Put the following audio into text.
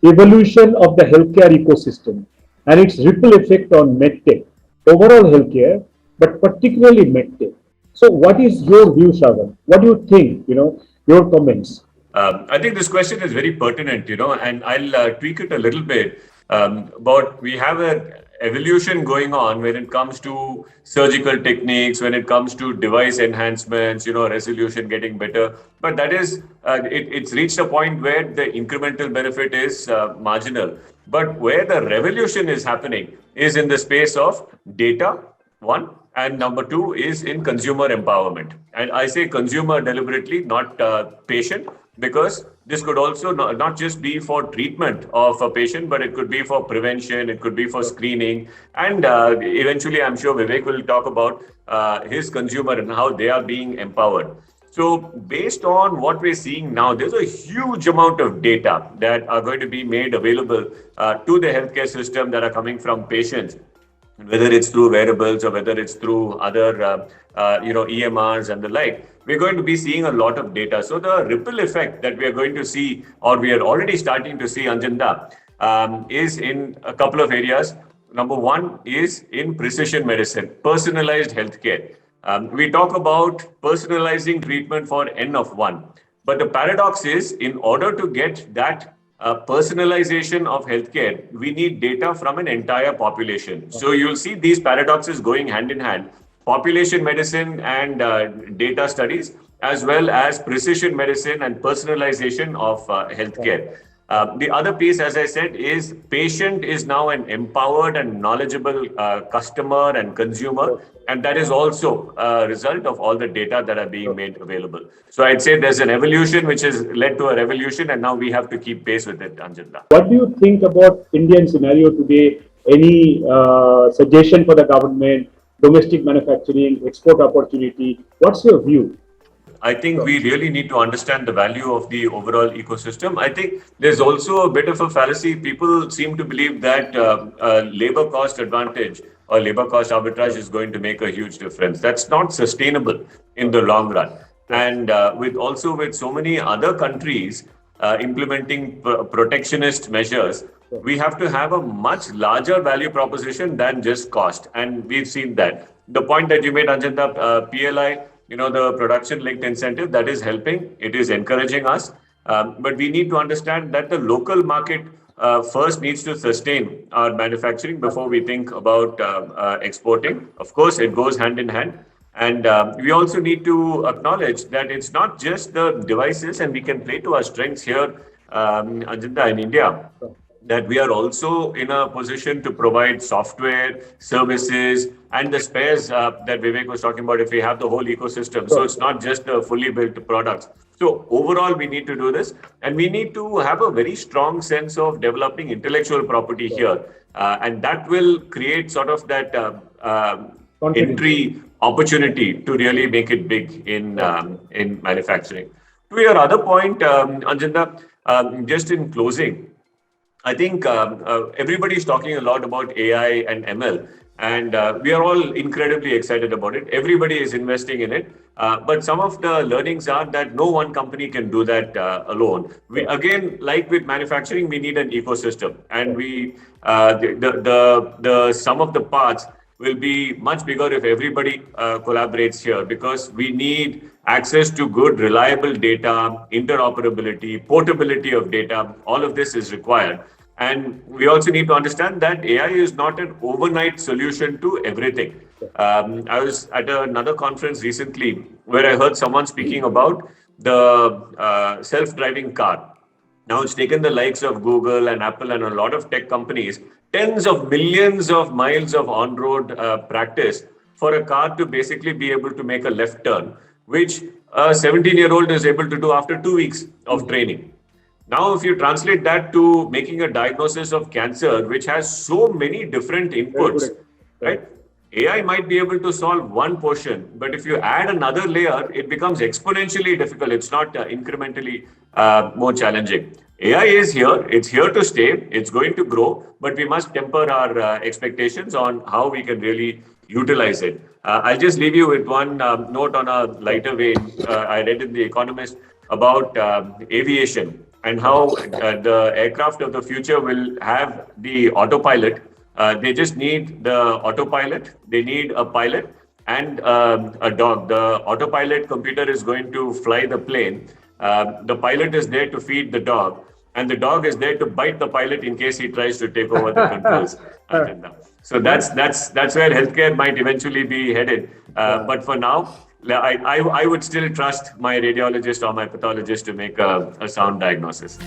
evolution of the healthcare ecosystem and its ripple effect on medtech, overall healthcare, but particularly medtech. So, what is your view, Shravan? What do you think? Your comments. I think this question is very pertinent, and I'll tweak it a little bit. But we have an evolution going on when it comes to surgical techniques, when it comes to device enhancements, resolution getting better. But that is, it's reached a point where the incremental benefit is marginal. But where the revolution is happening is in the space of data, one, and number two is in consumer empowerment. And I say consumer deliberately, not patient, because this could also not just be for treatment of a patient, but it could be for prevention, it could be for screening. And eventually, I'm sure Vivek will talk about his consumer and how they are being empowered. So, based on what we're seeing now, there's a huge amount of data that are going to be made available to the healthcare system that are coming from patients, whether it's through wearables or whether it's through other EMRs and the like. We're going to be seeing a lot of data. So the ripple effect that we are going to see, or we are already starting to see, Anjanda, is in a couple of areas. Number one is in precision medicine, personalized healthcare. We talk about personalizing treatment for N of 1. But the paradox is, in order to get that personalization of healthcare, we need data from an entire population. So you'll see these paradoxes going hand in hand: population medicine and data studies, as well as precision medicine and personalization of healthcare. The other piece, as I said, is patient is now an empowered and knowledgeable customer and consumer, and that is also a result of all the data that are being made available. So I'd say there's an evolution which has led to a revolution, and now we have to keep pace with it, Anjanda. What do you think about Indian scenario today? Any suggestion for the government, domestic manufacturing, export opportunity? What's your view? I think we really need to understand the value of the overall ecosystem. I think there's also a bit of a fallacy. People seem to believe that labor cost advantage or labor cost arbitrage is going to make a huge difference. That's not sustainable in the long run. And with so many other countries implementing protectionist measures, we have to have a much larger value proposition than just cost. And we've seen that. The point that you made, Anjanta, PLI, the production linked incentive, that is helping, it is encouraging us. But we need to understand that the local market first needs to sustain our manufacturing before we think about exporting. Of course, it goes hand in hand. And we also need to acknowledge that it's not just the devices, and we can play to our strengths here, Ajanta, in India, that we are also in a position to provide software, services, and the spares that Vivek was talking about if we have the whole ecosystem. So it's not just the fully built products. So overall, we need to do this, and we need to have a very strong sense of developing intellectual property here. And that will create sort of that entry opportunity to really make it big in manufacturing. To your other point, Anjanda, just in closing, I think everybody is talking a lot about AI and ML, and we are all incredibly excited about it. Everybody is investing in it, but some of the learnings are that no one company can do that alone. We again, like with manufacturing, we need an ecosystem, and the sum of the parts will be much bigger if everybody collaborates here, because we need access to good, reliable data, interoperability, portability of data. All of this is required. And we also need to understand that AI is not an overnight solution to everything. I was at another conference recently where I heard someone speaking about the self-driving car. Now it's taken the likes of Google and Apple and a lot of tech companies tens of millions of miles of on-road practice for a car to basically be able to make a left turn, which a 17-year-old is able to do after 2 weeks of training. Now, if you translate that to making a diagnosis of cancer, which has so many different inputs, right? AI might be able to solve one portion, but if you add another layer, it becomes exponentially difficult. It's not incrementally more challenging. AI is here. It's here to stay. It's going to grow, but we must temper our expectations on how we can really utilize it. I'll just leave you with one note on a lighter vein. I read in The Economist about aviation and how the aircraft of the future will have the autopilot. They just need the autopilot, they need a pilot and a dog. The autopilot computer is going to fly the plane. The pilot is there to feed the dog, and the dog is there to bite the pilot in case he tries to take over the controls. So that's where healthcare might eventually be headed. But for now, I would still trust my radiologist or my pathologist to make a sound diagnosis.